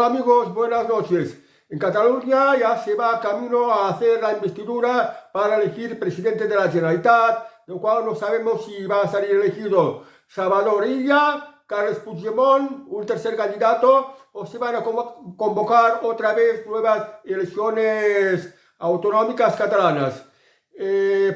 Hola amigos, buenas noches. En Cataluña ya se va camino a hacer la investidura para elegir presidente de la Generalitat, lo cual no sabemos si va a salir elegido Salvador Illa, Carles Puigdemont, un tercer candidato, o se van a convocar otra vez nuevas elecciones autonómicas catalanas.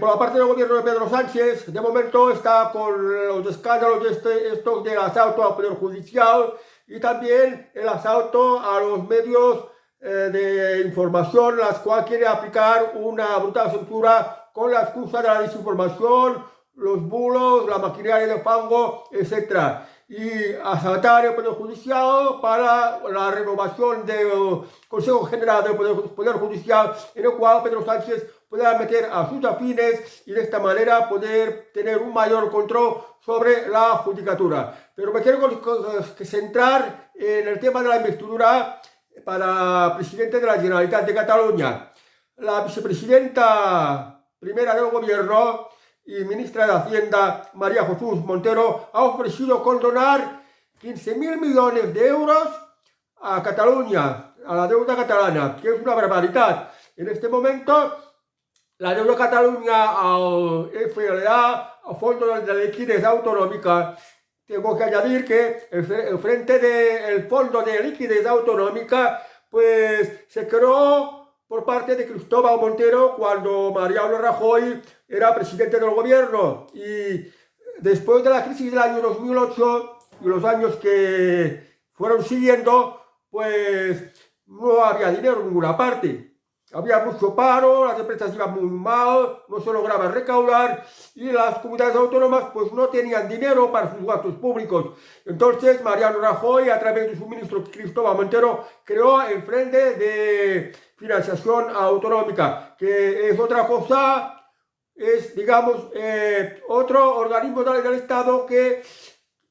Por la parte del gobierno de Pedro Sánchez, de momento está con los escándalos estos del asalto al Poder Judicial y también el asalto a los medios de información, las cuales quiere aplicar una brutal censura con la excusa de la desinformación, los bulos, la maquinaria de fango, etc. Y asaltar el Poder Judicial para la renovación del Consejo General del Poder Judicial, en el cual Pedro Sánchez pueda meter a sus afines y de esta manera poder tener un mayor control sobre la judicatura. Pero me quiero centrar en el tema de la investidura para presidente de la Generalitat de Cataluña. La vicepresidenta primera del gobierno y ministra de Hacienda, María Jesús Montero, ha ofrecido condonar 15.000 millones de euros a Cataluña, a la deuda catalana, que es una barbaridad. En este momento, la deuda Cataluña al FLA, al Fondo de Liquidez Autonómica, tengo que añadir que el frente del Fondo de Liquidez Autonómica pues se creó por parte de Cristóbal Montero cuando Mariano Rajoy era presidente del gobierno, y después de la crisis del año 2008 y los años que fueron siguiendo, pues no había dinero en ninguna parte. Había mucho paro, las empresas iban muy mal, no se lograba recaudar y las comunidades autónomas pues no tenían dinero para sus gastos públicos. Entonces Mariano Rajoy, a través de su ministro Cristóbal Montero, creó el Frente de Financiación Autonómica, que es otra cosa, es digamos otro organismo del Estado que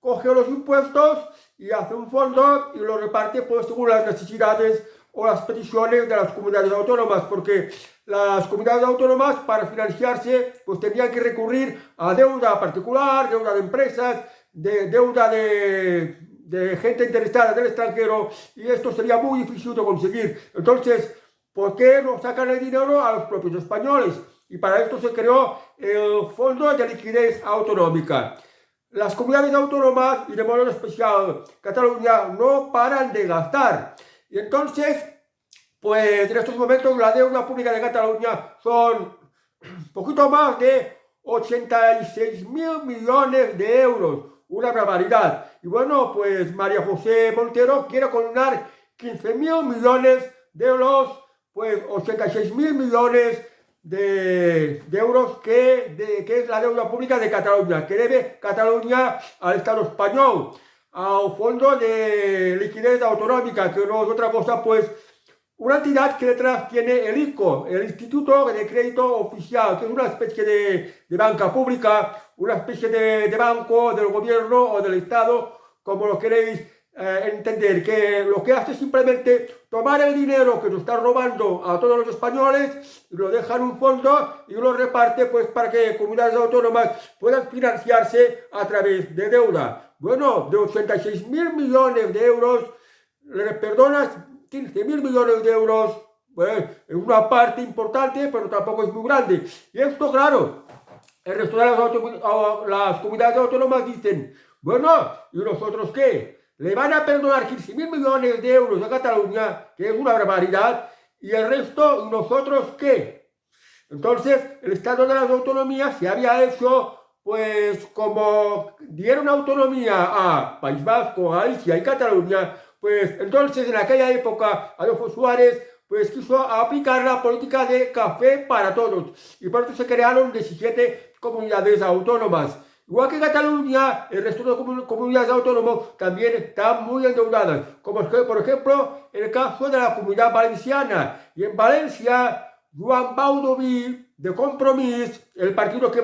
coge los impuestos y hace un fondo y lo reparte pues según las necesidades o las peticiones de las comunidades autónomas, porque las comunidades autónomas para financiarse pues tenían que recurrir a deuda particular, deuda de empresas, deuda de gente interesada del extranjero, y esto sería muy difícil de conseguir. Entonces, ¿por qué no sacan el dinero a los propios españoles? Y para esto se creó el Fondo de Liquidez Autonómica. Las comunidades autónomas, y de modo especial Cataluña, no paran de gastar. Y entonces, pues en estos momentos la deuda pública de Cataluña son poquito más de 86.000 millones de euros, una barbaridad. Y bueno, pues María José Montero quiere condonar 15.000 millones de los pues 86.000 millones de euros que es la deuda pública de Cataluña, que debe Cataluña al Estado español, al Fondo de Liquidez Autonómica, que no es otra cosa pues una entidad que detrás tiene el ICO, el Instituto de Crédito Oficial, que es una especie de banca pública, una especie de banco del gobierno o del Estado, como lo queréis entender, que lo que hace es simplemente tomar el dinero que nos están robando a todos los españoles y lo deja en un fondo y lo reparte pues para que comunidades autónomas puedan financiarse a través de deuda. Bueno, de 86.000 millones de euros, les perdonas 15.000 millones de euros, pues es una parte importante, pero tampoco es muy grande. Y esto, claro, el resto de las comunidades autónomas dicen, bueno, ¿y nosotros qué? Le van a perdonar 15.000 millones de euros a Cataluña, que es una barbaridad, y el resto, ¿y nosotros qué? Entonces, el Estado de las Autonomías se había hecho, pues como dieron autonomía a País Vasco, Galicia y Cataluña, pues entonces en aquella época Adolfo Suárez pues quiso aplicar la política de café para todos, y por eso se crearon 17 comunidades autónomas. Igual que Cataluña, el resto de comunidades autónomas también están muy endeudadas, como por ejemplo el caso de la Comunidad Valenciana. Y en Valencia, Joan Baldoví, de Compromís, el partido que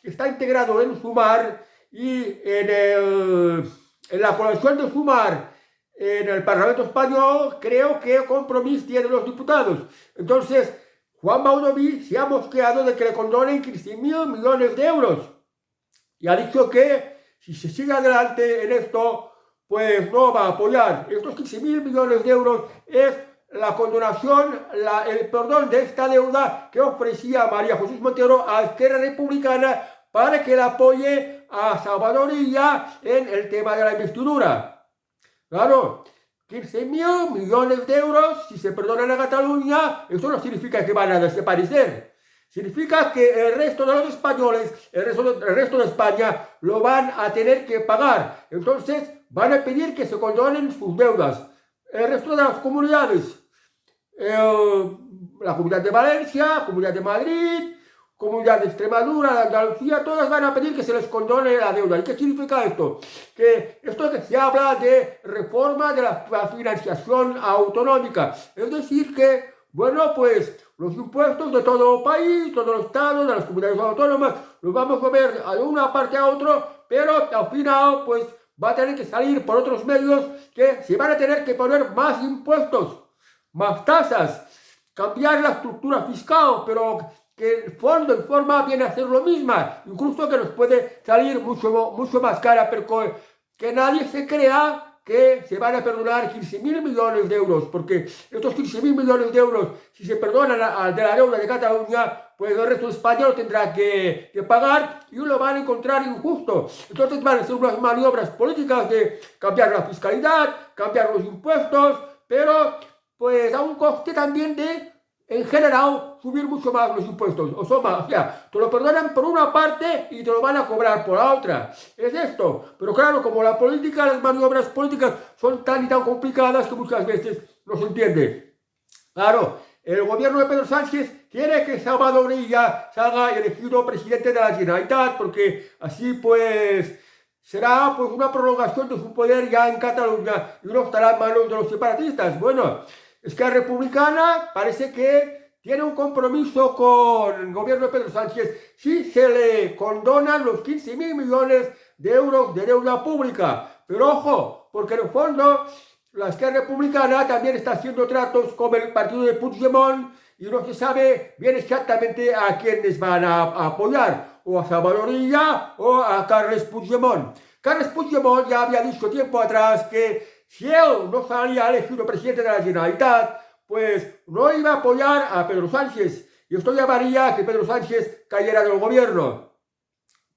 está integrado en Sumar, y en la coalición de Sumar en el Parlamento Español, creo que Compromís tiene los diputados. Entonces, Juan Baldoví se ha mosqueado de que le condonen 15.000 millones de euros. Y ha dicho que si se sigue adelante en esto, pues no va a apoyar. Estos 15.000 millones de euros es la condonación, el perdón de esta deuda que ofrecía María Jesús Montero a Esquerra Republicana para que la apoye a Salvador Illa en el tema de la investidura. Claro, 15.000 millones de euros, si se perdonan a Cataluña, eso no significa que van a desaparecer. Significa que el resto de los españoles, el resto de España, lo van a tener que pagar. Entonces, van a pedir que se condonen sus deudas. El resto de las comunidades, la Comunidad de Valencia, Comunidad de Madrid, Comunidad de Extremadura, de Andalucía, todas van a pedir que se les condone la deuda. ¿Y qué significa esto? Que esto es que se habla de reforma de la financiación autonómica. Es decir que, bueno, pues los impuestos de todo el país, todos los estados, de las comunidades autónomas, los vamos a mover de una parte a otra, pero al final, pues va a tener que salir por otros medios que se van a tener que poner más impuestos, más tasas, cambiar la estructura fiscal, pero que en fondo, en forma, viene a ser lo mismo, incluso que nos puede salir mucho más cara, pero que nadie se crea que se van a perdonar 15.000 millones de euros, porque estos 15.000 millones de euros, si se perdonan de la deuda de Cataluña, pues el resto de España lo tendrá que pagar y lo van a encontrar injusto. Entonces van a ser unas maniobras políticas de cambiar la fiscalidad, cambiar los impuestos, pero pues a un coste también de, en general, subir mucho más los impuestos. O sea, te lo perdonan por una parte y te lo van a cobrar por la otra. Es esto. Pero claro, como la política, las maniobras políticas son tan y tan complicadas que muchas veces no se entiende. Claro, el gobierno de Pedro Sánchez quiere que Salvador Illa salga elegido presidente de la Generalitat, porque así pues será pues una prolongación de su poder ya en Cataluña y no estará en manos de los separatistas. Bueno, es que la Republicana parece que tiene un compromiso con el gobierno de Pedro Sánchez si se le condonan los 15.000 millones de euros de deuda pública. Pero ojo, porque en el fondo la Esquerra Republicana también está haciendo tratos con el partido de Puigdemont y no se sabe bien exactamente a quiénes van a apoyar, o a Salvador Illa o a Carles Puigdemont. Carles Puigdemont ya había dicho tiempo atrás que si él no salía elegido presidente de la Generalitat, pues no iba a apoyar a Pedro Sánchez. Y esto llevaría a que Pedro Sánchez cayera del gobierno.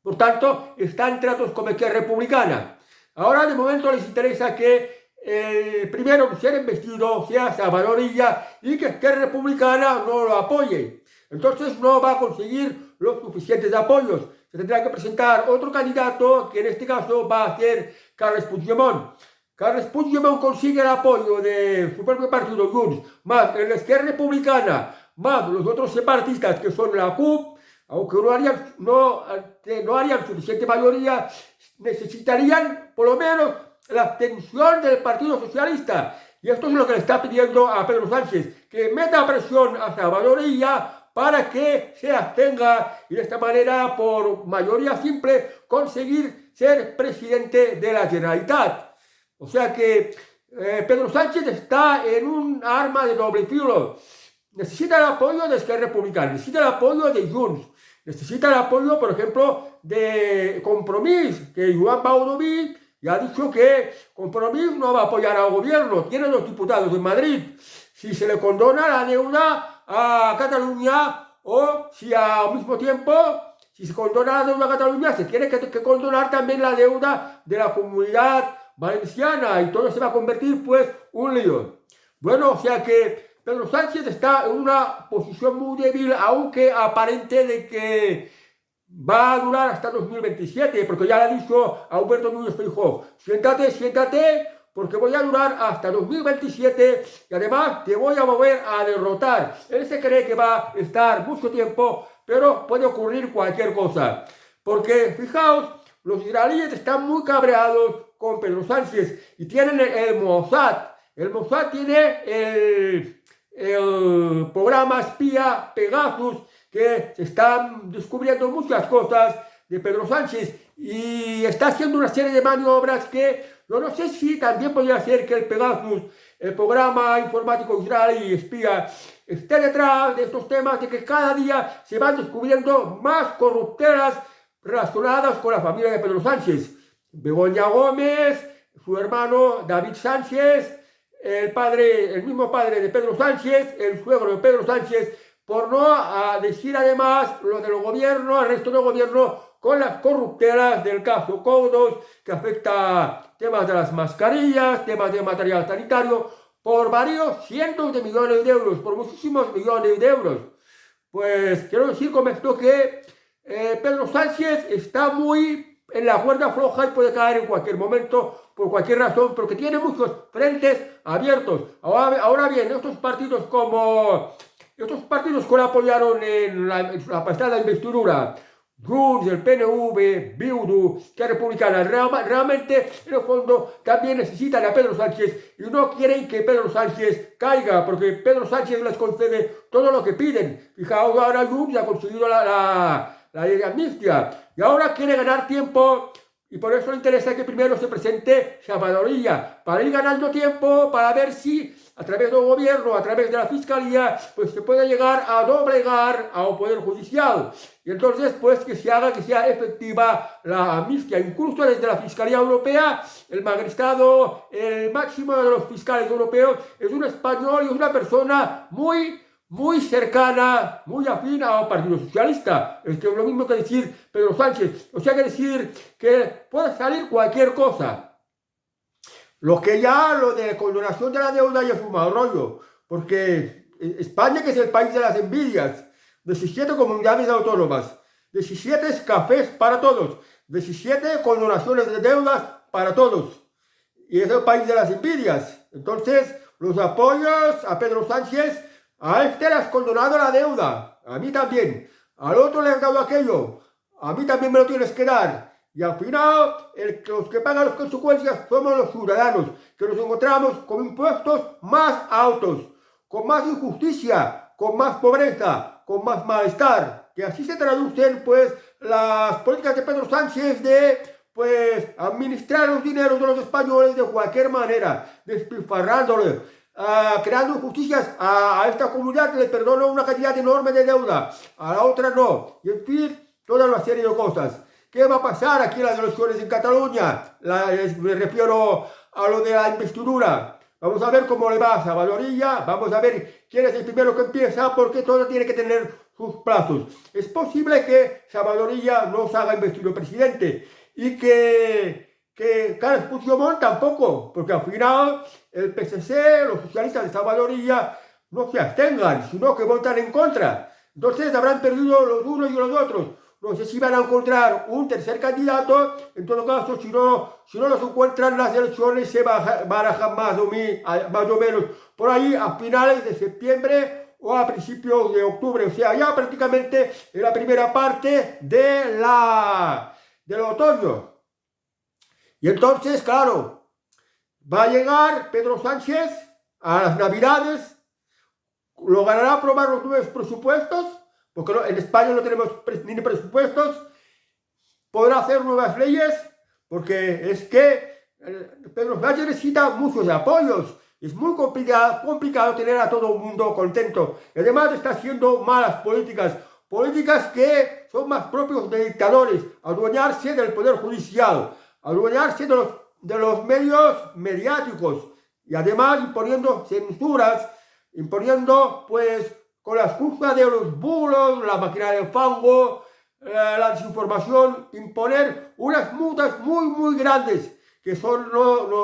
Por tanto, está en tratos con la Esquerra Republicana. Ahora, de momento, les interesa que el primero que sea investido sea Salvador Illa y que Esquerra Republicana no lo apoye. Entonces no va a conseguir los suficientes apoyos. Se tendrá que presentar otro candidato, que en este caso va a ser Carles Puigdemont. Carles Puigdemont consigue el apoyo de su propio partido, Junts, más en la Esquerra Republicana, más los otros separatistas que son la CUP, aunque no harían suficiente mayoría, necesitarían por lo menos la abstención del Partido Socialista. Y esto es lo que le está pidiendo a Pedro Sánchez, que meta presión a Salvador Illa para que se abstenga y de esta manera, por mayoría simple, conseguir ser presidente de la Generalitat. O sea que Pedro Sánchez está en un arma de doble filo. Necesita el apoyo de Esquerra Republicana, necesita el apoyo de Junts, necesita el apoyo, por ejemplo, de Compromís, que Joan Baudoví ya ha dicho que Compromís no va a apoyar al gobierno, tiene 2 diputados en Madrid. Si se le condona la deuda a Cataluña o si al mismo tiempo, si se condona la deuda a Cataluña, se tiene que condonar también la deuda de la Comunidad Valenciana y todo se va a convertir pues un lío. Bueno, o sea que Pedro Sánchez está en una posición muy débil, aunque aparente de que va a durar hasta 2027, porque ya le ha dicho a Alberto Núñez Feijóo, siéntate, porque voy a durar hasta 2027 y además te voy a volver a derrotar. Él se cree que va a estar mucho tiempo, pero puede ocurrir cualquier cosa. Porque, fijaos, los israelíes están muy cabreados con Pedro Sánchez y tienen el Mossad. El Mossad tiene el programa espía Pegasus, que se están descubriendo muchas cosas de Pedro Sánchez y está haciendo una serie de maniobras que yo no sé si también podría ser que el Pegasus, el programa informático israelí espía, esté detrás de estos temas, de que cada día se van descubriendo más corruptelas relacionadas con la familia de Pedro Sánchez. Begoña Gómez, su hermano David Sánchez, el mismo padre de Pedro Sánchez, el suegro de Pedro Sánchez, por no decir además lo del gobierno, el resto del gobierno, con las corruptelas del caso Coudos, que afecta temas de las mascarillas, temas de material sanitario, por varios cientos de millones de euros, por muchísimos millones de euros. Pues quiero decir con esto que Pedro Sánchez está muy en la cuerda floja y puede caer en cualquier momento, por cualquier razón, porque tiene muchos frentes abiertos. Ahora bien, estos partidos que le apoyaron en la pasada investidura, Junts, el PNV, Bildu, que Republicana, realmente en el fondo también necesitan a Pedro Sánchez y no quieren que Pedro Sánchez caiga, porque Pedro Sánchez les concede todo lo que piden. Fijaos, ahora Junts ha conseguido la ley de amnistía y ahora quiere ganar tiempo y por eso le interesa que primero se presente Salvador Illa, para ir ganando tiempo, para ver si a través del gobierno, a través de la fiscalía, pues se puede llegar a doblegar al Poder Judicial. Y entonces, pues que sea efectiva la amnistía. Incluso desde la Fiscalía Europea, el magistrado, el máximo de los fiscales europeos, es un español y es una persona muy cercana, muy afín al Partido Socialista. Es que es lo mismo que decir Pedro Sánchez. O sea, que decir que puede salir cualquier cosa. Lo de condonación de la deuda ya es un mal rollo, porque España, que es el país de las envidias, 17 comunidades autónomas, 17 cafés para todos, 17 condonaciones de deudas para todos, y es el país de las envidias. Entonces, los apoyos a Pedro Sánchez, a este le has condonado la deuda, a mí también, al otro le has dado aquello, a mí también me lo tienes que dar. Y al final, los que pagan las consecuencias somos los ciudadanos, que nos encontramos con impuestos más altos, con más injusticia, con más pobreza, con más malestar. Que así se traducen, pues, las políticas de Pedro Sánchez de, pues, administrar los dineros de los españoles de cualquier manera, despilfarrándole, creando injusticias. A esta comunidad le perdono una cantidad enorme de deuda, a la otra no. Y en fin, toda una serie de cosas. ¿Qué va a pasar aquí en las elecciones en Cataluña? Me refiero a lo de la investidura. Vamos a ver cómo le va a Salvador Illa, vamos a ver quién es el primero que empieza, porque todo tiene que tener sus plazos. Es posible que Salvador Illa no se haga investido presidente y que Carles Puigdemont tampoco, porque al final el PSC, los socialistas de Salvador Illa, no se abstengan, sino que votan en contra. Entonces habrán perdido los unos y los otros. No sé si van a encontrar un tercer candidato. En todo caso, si no los encuentran, las elecciones se barajan más o menos por ahí a finales de septiembre o a principios de octubre. O sea, ya prácticamente en la primera parte del otoño. Y entonces, claro, va a llegar Pedro Sánchez a las Navidades, logrará aprobar los nuevos presupuestos, porque en España no tenemos ni presupuestos, podrá hacer nuevas leyes, porque es que Pedro Sánchez necesita muchos apoyos. Es muy complicado tener a todo el mundo contento. Y además está haciendo malas políticas que son más propios de dictadores, adueñarse del poder judicial, adueñarse de los medios mediáticos, y además imponiendo censuras, imponiendo, pues, con la excusa de los bulos, la máquina del fango, la desinformación, imponer unas multas muy grandes, que son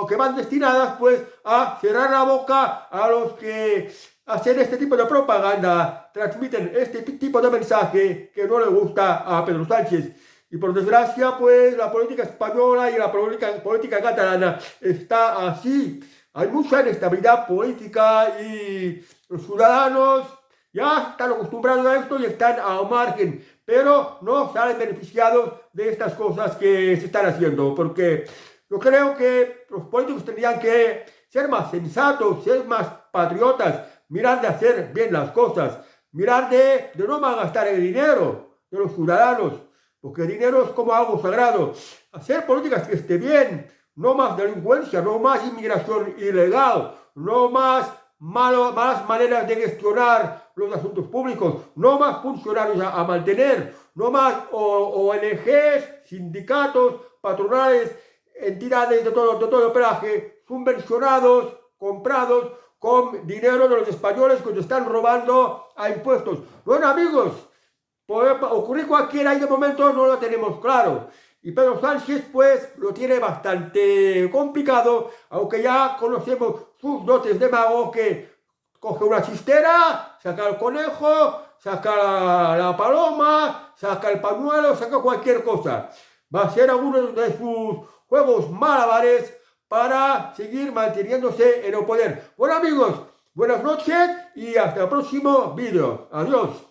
que van destinadas, pues, a cerrar la boca a los que hacen este tipo de propaganda, transmiten este tipo de mensaje que no le gusta a Pedro Sánchez. Y por desgracia, pues, la política española y la política catalana está así. Hay mucha inestabilidad política y los ciudadanos ya están acostumbrados a esto y están al margen, pero no salen beneficiados de estas cosas que se están haciendo, porque yo creo que los políticos tendrían que ser más sensatos, ser más patriotas, mirar de hacer bien las cosas, mirar de no malgastar el dinero de los ciudadanos, porque el dinero es como algo sagrado. Hacer políticas que esté bien, no más delincuencia, no más inmigración ilegal, no más malas maneras de gestionar los asuntos públicos, no más funcionarios a mantener, no más ONGs, sindicatos, patronales entidades de todo el pelaje, subvencionados, comprados con dinero de los españoles que nos están robando a impuestos. Bueno, amigos, puede ocurrir cualquiera y de momento no lo tenemos claro. Y Pedro Sánchez pues lo tiene bastante complicado, aunque ya conocemos sus dotes de mago, que coge una chistera, saca el conejo, saca la paloma, saca el pañuelo, saca cualquier cosa. Va a ser alguno de sus juegos malabares para seguir manteniéndose en el poder. Bueno, amigos, buenas noches y hasta el próximo vídeo. Adiós.